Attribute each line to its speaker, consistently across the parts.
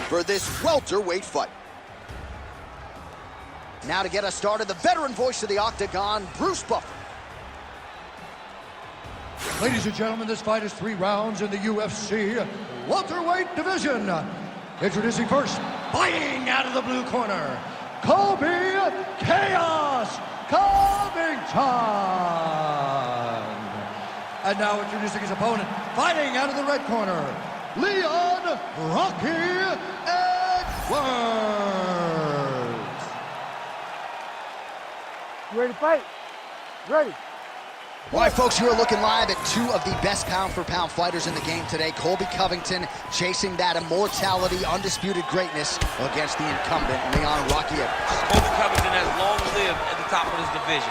Speaker 1: For this welterweight fight. Now to get us started, the veteran voice of the Octagon, Bruce Buffer.
Speaker 2: Ladies and gentlemen, this fight is 3 rounds in the UFC welterweight division. Introducing first, fighting out of the blue corner, Colby Chaos Covington. And now introducing his opponent, fighting out of the red corner, Leon Rocky Edwards.
Speaker 3: You ready to fight? Ready.
Speaker 1: All right, folks, you are looking live at 2 of the best pound-for-pound fighters in the game today. Colby Covington chasing that immortality, undisputed greatness against the incumbent Leon Rocky Edwards.
Speaker 4: Colby Covington has long lived at the top of his division.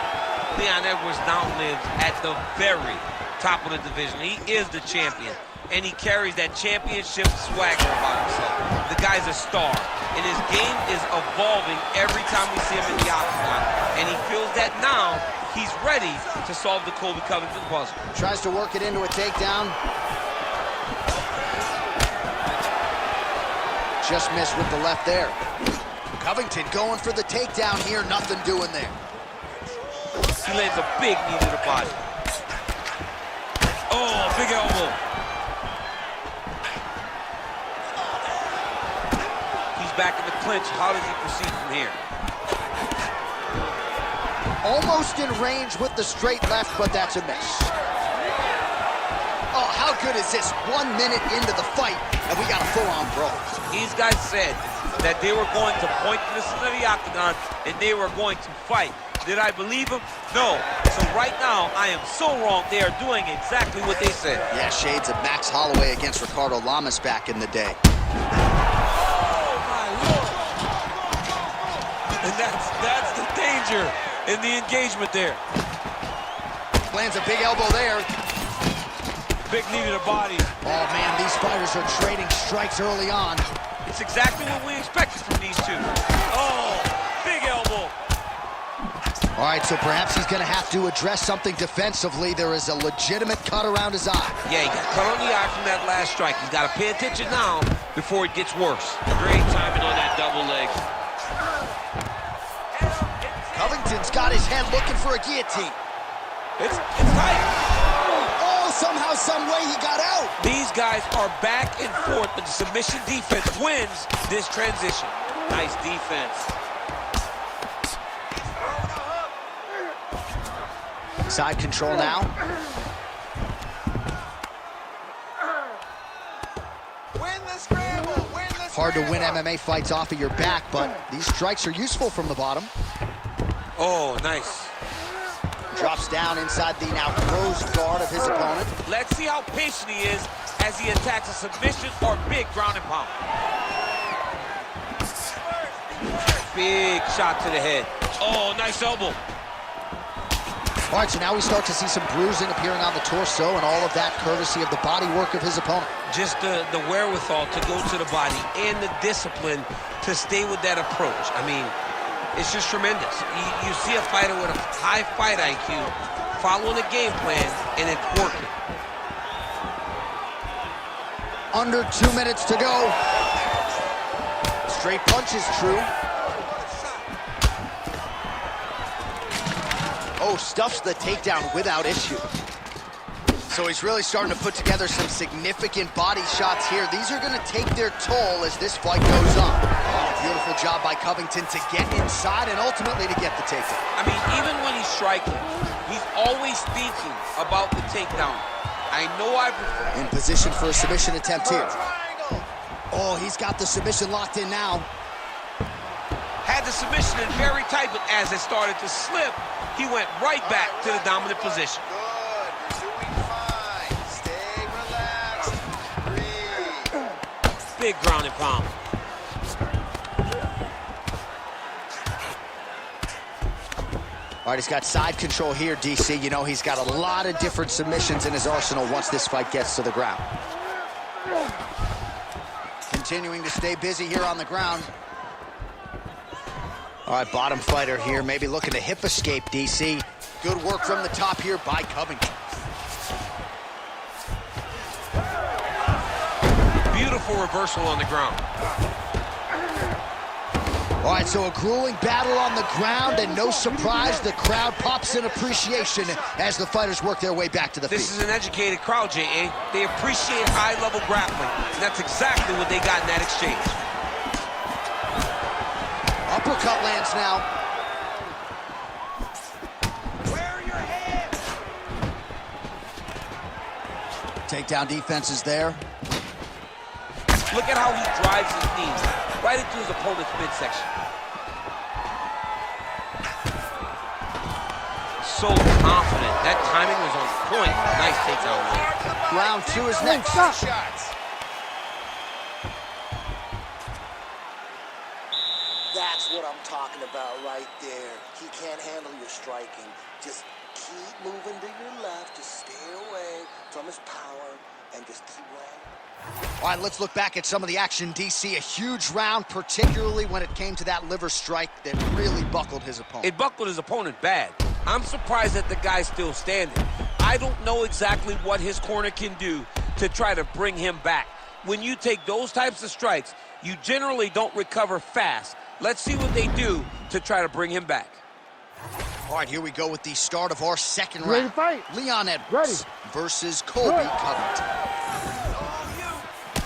Speaker 4: Leon Edwards now lives at the very top of the division. He is the champion, and he carries that championship swagger about himself. The guy's a star, and his game is evolving every time we see him in the octagon, and he feels that now he's ready to solve the Colby Covington puzzle.
Speaker 1: Tries to work it into a takedown. Just missed with the left there. Covington going for the takedown here, nothing doing there.
Speaker 4: He lands a big knee to the body. Oh, big elbow. He's back in the clinch. How does he proceed from here?
Speaker 1: Almost in range with the straight left, but that's a miss. Oh, how good is this? 1 minute into the fight, and we got a full-on brawl.
Speaker 4: These guys said that they were going to point to the center of the octagon, and they were going to fight. Did I believe them? No. So right now, I am so wrong. They are doing exactly what they said.
Speaker 1: Yeah, shades of Max Holloway against Ricardo Lamas back in the day.
Speaker 4: Oh, my Lord. And that's the danger in the engagement there.
Speaker 1: Lands a big elbow there.
Speaker 4: Big knee to the body.
Speaker 1: Oh, man, these fighters are trading strikes early on.
Speaker 4: It's exactly what we expected from these two. Oh, big elbow.
Speaker 1: All right, so perhaps he's going to have to address something defensively. There is a legitimate cut around his eye.
Speaker 4: Yeah, he got cut on the eye from that last strike. He's got to pay attention now before it gets worse. Great timing on that double leg.
Speaker 1: Covington's got his head looking for a guillotine.
Speaker 4: It's tight.
Speaker 1: Oh, somehow, some way he got out.
Speaker 4: These guys are back and forth, but the submission defense wins this transition. Nice defense.
Speaker 1: Side control now. Hard to win MMA fights off of your back, but these strikes are useful from the bottom.
Speaker 4: Oh, nice.
Speaker 1: Drops down inside the now closed guard of his opponent.
Speaker 4: Let's see how patient he is as he attacks a submission or big ground and pound. Big shot to the head. Oh, nice elbow.
Speaker 1: All right, so now we start to see some bruising appearing on the torso, and all of that courtesy of the body work of his opponent.
Speaker 4: Just the wherewithal to go to the body and the discipline to stay with that approach. I mean, it's just tremendous. You see a fighter with a high fight IQ following a game plan, and it's working.
Speaker 1: Under 2 minutes to go. Straight punch is true. Oh, stuffs the takedown without issue. So he's really starting to put together some significant body shots here. These are going to take their toll as this fight goes on. Oh, beautiful job by Covington to get inside and ultimately to get the takedown.
Speaker 4: I mean, even when he's striking, he's always thinking about the takedown. I know I prefer.
Speaker 1: In position for a submission attempt here. Oh, he's got the submission locked in now.
Speaker 4: Had the submission in very tight, but as it started to slip, he went right back to the dominant position.
Speaker 1: Good, you're doing fine. Stay relaxed. Breathe.
Speaker 4: Big ground and pound.
Speaker 1: All right, he's got side control here, DC. You know, he's got a lot of different submissions in his arsenal once this fight gets to the ground. Continuing to stay busy here on the ground. All right, bottom fighter here, maybe looking to hip escape, DC. Good work from the top here by Covington.
Speaker 4: Beautiful reversal on the ground.
Speaker 1: All right, so a grueling battle on the ground, and no surprise, the crowd pops in appreciation as the fighters work their way back to the
Speaker 4: This
Speaker 1: feet.
Speaker 4: is an educated crowd, J.A. They appreciate high-level grappling, and that's exactly what they got in that exchange.
Speaker 1: Uppercut lands now.
Speaker 3: Where are your hands?
Speaker 1: Takedown defense is there.
Speaker 4: Look at how he drives his knees right into his opponent's midsection. So confident. That timing was on point. Nice takedown win.
Speaker 1: Round two is next.
Speaker 3: Shots.
Speaker 5: That's what I'm talking about right there. He can't handle your striking. Just keep moving to your left. Just stay away from his power and just keep running.
Speaker 1: All right, let's look back at some of the action, DC. A huge round, particularly when it came to that liver strike that really buckled his opponent.
Speaker 4: It buckled his opponent bad. I'm surprised that the guy's still standing. I don't know exactly what his corner can do to try to bring him back. When you take those types of strikes, you generally don't recover fast. Let's see what they do to try to bring him back.
Speaker 1: All right, here we go with the start of our second
Speaker 3: Ready to
Speaker 1: round.
Speaker 3: fight?
Speaker 1: Leon Edwards versus Colby
Speaker 3: Good.
Speaker 1: Covington.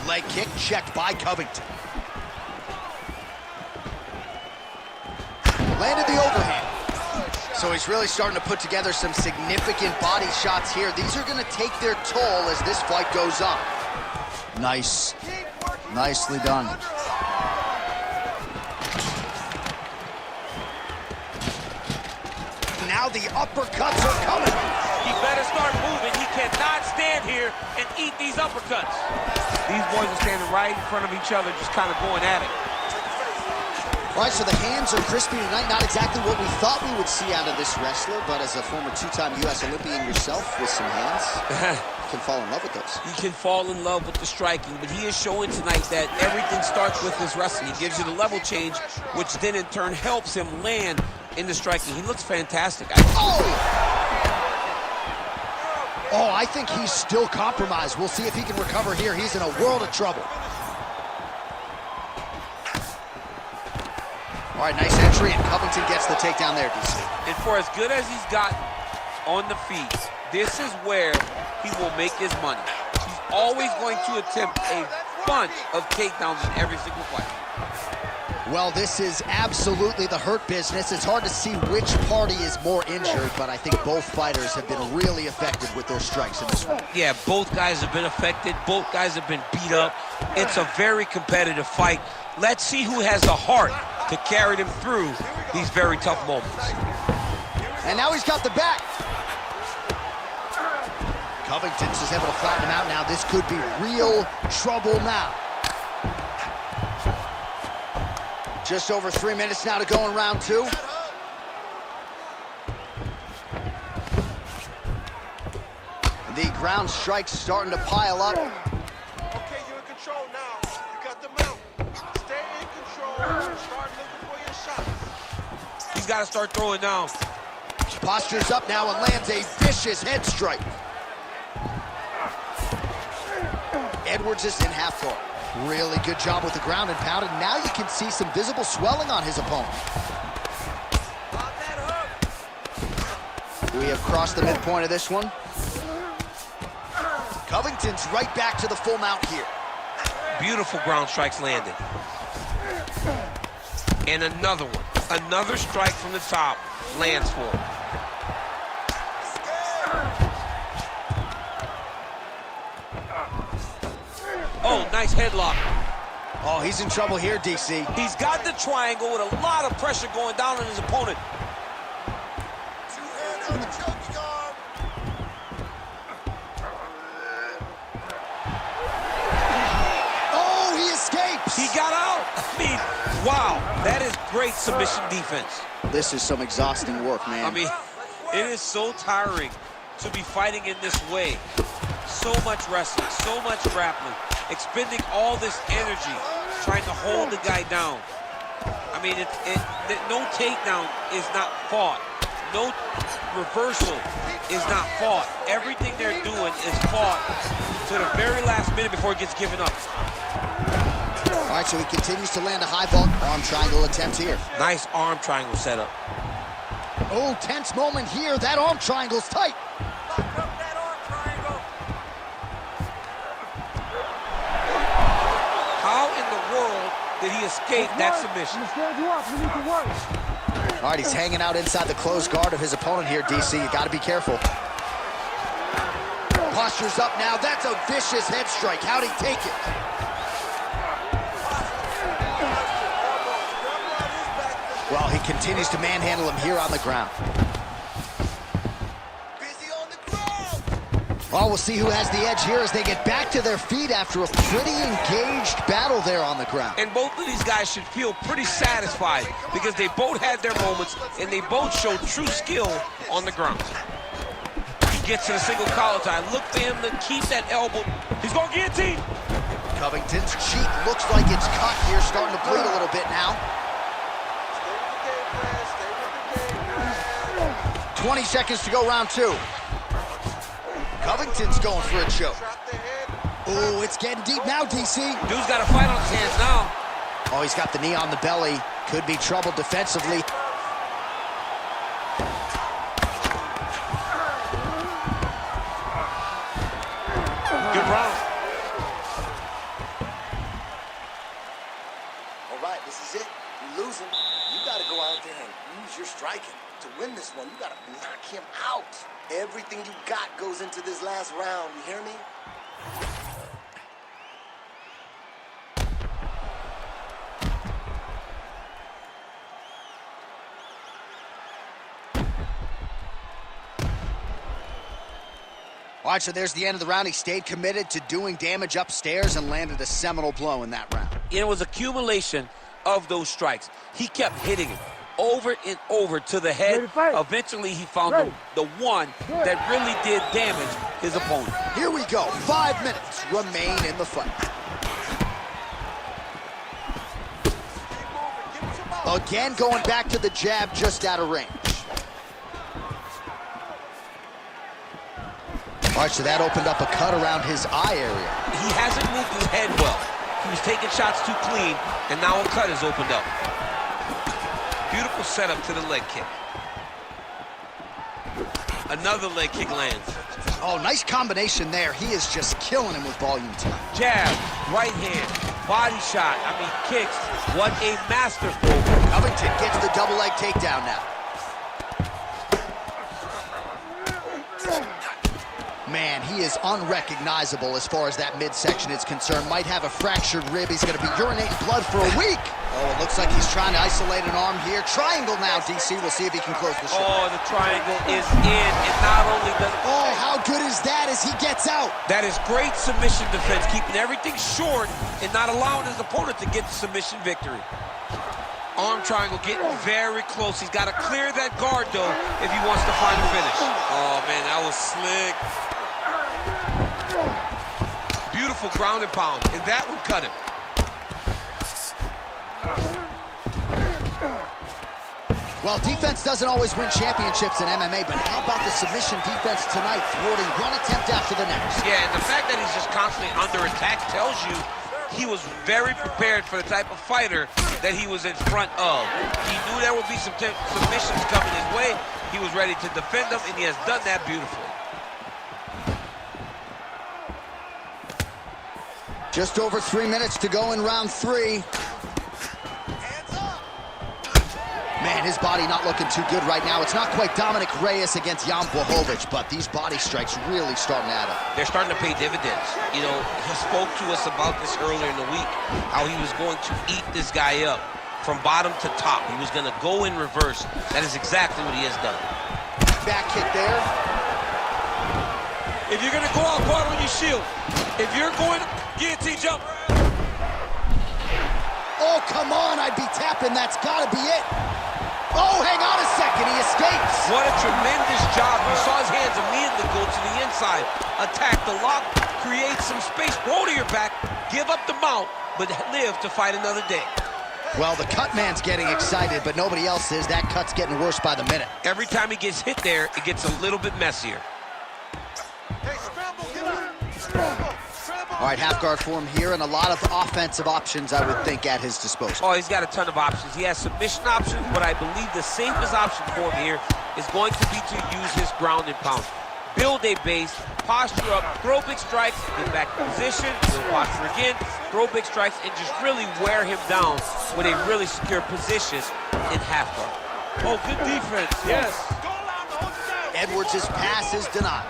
Speaker 1: Leg kick checked by Covington. Landed the overhand. So he's really starting to put together some significant body shots here. These are going to take their toll as this fight goes on. Nice. Nicely done. Now the uppercuts are coming.
Speaker 4: He better start moving. He cannot stand here and eat these uppercuts. These boys are standing right in front of each other, just kind of going at it.
Speaker 1: All right, so the hands are crispy tonight. Not exactly what we thought we would see out of this wrestler, but as a former two-time U.S. Olympian yourself with some hands, you can fall in love with those.
Speaker 4: He can fall in love with the striking, but he is showing tonight that everything starts with his wrestling. He gives you the level change, which then in turn helps him land in the striking. He looks fantastic.
Speaker 1: Oh, I think he's still compromised. We'll see if he can recover here. He's in a world of trouble. All right, nice entry, and Covington gets the takedown there, DC.
Speaker 4: And for as good as he's gotten on the feet, this is where he will make his money. He's always going to attempt a bunch of takedowns in every single fight.
Speaker 1: Well, this is absolutely the hurt business. It's hard to see which party is more injured, but I think both fighters have been really effective with their strikes in this one.
Speaker 4: Yeah, both guys have been affected. Both guys have been beat up. It's a very competitive fight. Let's see who has the heart to carry them through these very tough moments.
Speaker 1: And now he's got the back. Covington's just able to flatten him out now. This could be real trouble now. Just over 3 minutes now to go in round two. The ground strikes starting to pile up.
Speaker 5: Okay, you're in control now. You got the mount. Stay in control. Start looking for your shots.
Speaker 4: He's got to start throwing down.
Speaker 1: Postures up now and lands a vicious head strike. Edwards is in half guard. Really good job with the ground and pound, and now you can see some visible swelling on his opponent. We have crossed the midpoint of this one. Covington's right back to the full mount here.
Speaker 4: Beautiful ground strikes landed. And another one. Another strike from the top lands for him. Oh, nice headlock.
Speaker 1: Oh, he's in trouble here, DC.
Speaker 4: He's got the triangle with a lot of pressure going down on his opponent. great submission defense.
Speaker 1: This is some exhausting work, man.
Speaker 4: I mean, it is so tiring to be fighting in this way. So much wrestling, so much grappling, expending all this energy, trying to hold the guy down. I mean, no takedown is not fought. No reversal is not fought. Everything they're doing is fought to the very last minute before it gets given up.
Speaker 1: All right, so he continues to land a high ball arm triangle attempt here.
Speaker 4: Nice arm triangle setup.
Speaker 1: Oh, tense moment here. That arm triangle's tight.
Speaker 4: How in the world did he escape that submission?
Speaker 1: All right, he's hanging out inside the closed guard of his opponent here, DC. You got to be careful. Posture's up now. That's a vicious head strike. How'd he take it? Well, he continues to manhandle him here on the ground. Oh, we'll see who has the edge here as they get back to their feet after a pretty engaged battle there on the ground.
Speaker 4: And both of these guys should feel pretty satisfied because they both had their moments and they both showed true skill on the ground. He gets to the single collar tie. Look for him to keep that elbow. He's going to guillotine.
Speaker 1: Covington's cheek looks like it's cut here, starting to bleed a little bit now. 20 seconds to go, round two. Covington's going for a choke. Oh, it's getting deep now, DC.
Speaker 4: Dude's got a fight on his hands now.
Speaker 1: Oh, he's got the knee on the belly. Could be trouble defensively.
Speaker 4: Good round.
Speaker 5: All right, this is it. You're losing. You got to go out there and use your striking. To win this one, you got to knock him out. Everything you got goes into this last round. You hear me?
Speaker 1: All right, so there's the end of the round. He stayed committed to doing damage upstairs and landed a seminal blow in that round.
Speaker 4: It was accumulation of those strikes. He kept hitting him over and over to the head. Eventually, he found the one that really did damage his opponent.
Speaker 1: Here we go. 5 minutes remain in the fight. Again, going back to the jab just out of range. All right, so that opened up a cut around his eye area.
Speaker 4: He hasn't moved his head well. He was taking shots too clean, and now a cut has opened up. Beautiful setup to the leg kick. Another leg kick lands.
Speaker 1: Oh, nice combination there. He is just killing him with volume tonight.
Speaker 4: Jab, right hand, body shot. I mean, kicks. What a masterful.
Speaker 1: Covington gets the double leg takedown now. Man, he is unrecognizable as far as that midsection is concerned. Might have a fractured rib. He's going to be urinating blood for a week. Oh, it looks like he's trying to isolate an arm here. Triangle now, DC. We'll see if he can close the show.
Speaker 4: Oh, the triangle is in. And not only does...
Speaker 1: Oh, how good is that as he gets out?
Speaker 4: That is great submission defense, keeping everything short and not allowing his opponent to get the submission victory. Arm triangle getting very close. He's got to clear that guard, though, if he wants to find a finish. Oh, man, that was slick. Beautiful ground and pound, and that would cut him.
Speaker 1: Well, defense doesn't always win championships in MMA, but how about the submission defense tonight, thwarting one attempt after the next?
Speaker 4: Yeah, and the fact that he's just constantly under attack tells you he was very prepared for the type of fighter that he was in front of. He knew there would be some submissions coming his way. He was ready to defend them, and he has done that beautifully.
Speaker 1: Just over 3 minutes to go in round three. Man, his body not looking too good right now. It's not quite Dominic Reyes against Jan Blachowicz, but these body strikes really starting to add up.
Speaker 4: They're starting to pay dividends. You know, he spoke to us about this earlier in the week, how he was going to eat this guy up from bottom to top. He was going to go in reverse. That is exactly what he has done.
Speaker 1: Back kick there.
Speaker 4: If you're going to go out on your shield, if you're going to guillotine jump.
Speaker 1: Oh, come on, I'd be tapping. That's got to be it. Oh, hang on a second, he escapes.
Speaker 4: What a tremendous job. You saw his hands immediately go to the inside. Attack the lock, create some space, roll to your back, give up the mount, but live to fight another day.
Speaker 1: Well, the cut man's getting excited, but nobody else is. That cut's getting worse by the minute.
Speaker 4: Every time he gets hit there, it gets a little bit messier.
Speaker 3: Hey, scramble, get up. Scramble, scramble.
Speaker 1: All right, half guard for him here, and a lot of offensive options, I would think, at his disposal.
Speaker 4: Oh, he's got a ton of options. He has submission options, but I believe the safest option for him here is going to be to use his ground and pound. Build a base, posture up, throw big strikes, get back in position, build posture again, throw big strikes, and just really wear him down with a really secure position in half guard. Oh, good defense, yes.
Speaker 3: Go around the whole side.
Speaker 1: Edwards' pass is denied.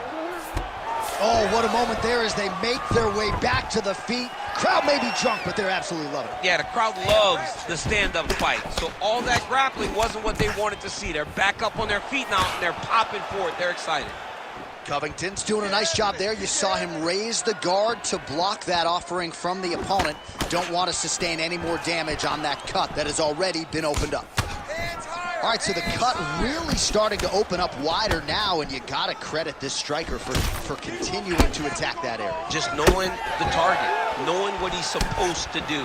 Speaker 1: Oh, what a moment there as they make their way back to the feet. Crowd may be drunk, but they're absolutely loving it.
Speaker 4: Yeah, the crowd loves the stand-up fight. So all that grappling wasn't what they wanted to see. They're back up on their feet now, and they're popping for it. They're excited.
Speaker 1: Covington's doing a nice job there. You saw him raise the guard to block that offering from the opponent. Don't want to sustain any more damage on that cut that has already been opened up. All right, so the cut really starting to open up wider now, and you got to credit this striker for continuing to attack that area.
Speaker 4: Just knowing the target, knowing what he's supposed to do,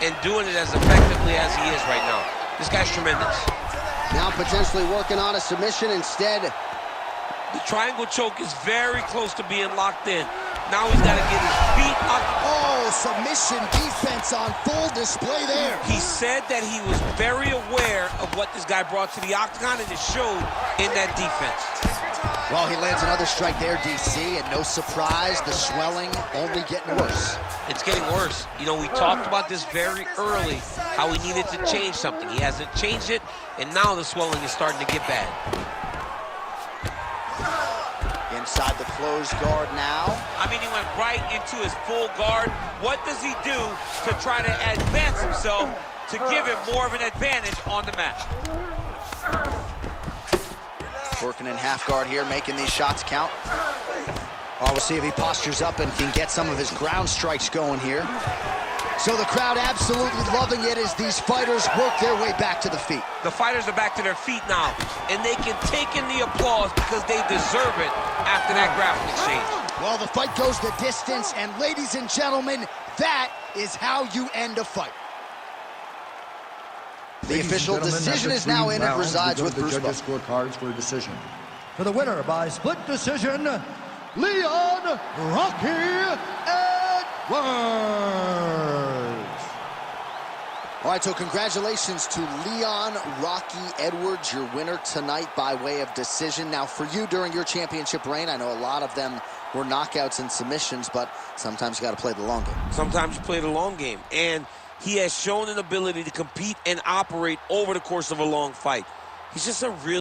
Speaker 4: and doing it as effectively as he is right now. This guy's tremendous.
Speaker 1: Now potentially working on a submission instead.
Speaker 4: The triangle choke is very close to being locked in. Now he's got to get his feet locked.
Speaker 1: Oh, submission defense on full display there.
Speaker 4: He said that he was very aware of what this guy brought to the octagon, and it showed in that defense.
Speaker 1: Well, he lands another strike there, DC, and no surprise, the swelling only getting worse.
Speaker 4: It's getting worse. You know, we talked about this very early, how he needed to change something. He hasn't changed it, and now the swelling is starting to get bad.
Speaker 1: Inside the closed guard now.
Speaker 4: I mean, he went right into his full guard. What does he do to try to advance himself to give him more of an advantage on the mat?
Speaker 1: Working in half guard here, making these shots count. Oh, we'll see if he postures up and can get some of his ground strikes going here. So the crowd absolutely loving it as these fighters work their way back to the feet.
Speaker 4: The fighters are back to their feet now, and they can take in the applause because they deserve it after that grappling exchange.
Speaker 1: Well, the fight goes the distance, and ladies and gentlemen, that is how you end a fight. The official decision is now in. It resides with Bruce Buffer.
Speaker 2: Scorecards for a decision. For the winner by split decision, Leon Rocky Edwards.
Speaker 1: All right, so congratulations to Leon Rocky Edwards, your winner tonight by way of decision. Now, for you during your championship reign, I know a lot of them were knockouts and submissions, but sometimes you got to play the long game.
Speaker 4: Sometimes you play the long game, and he has shown an ability to compete and operate over the course of a long fight. He's just a real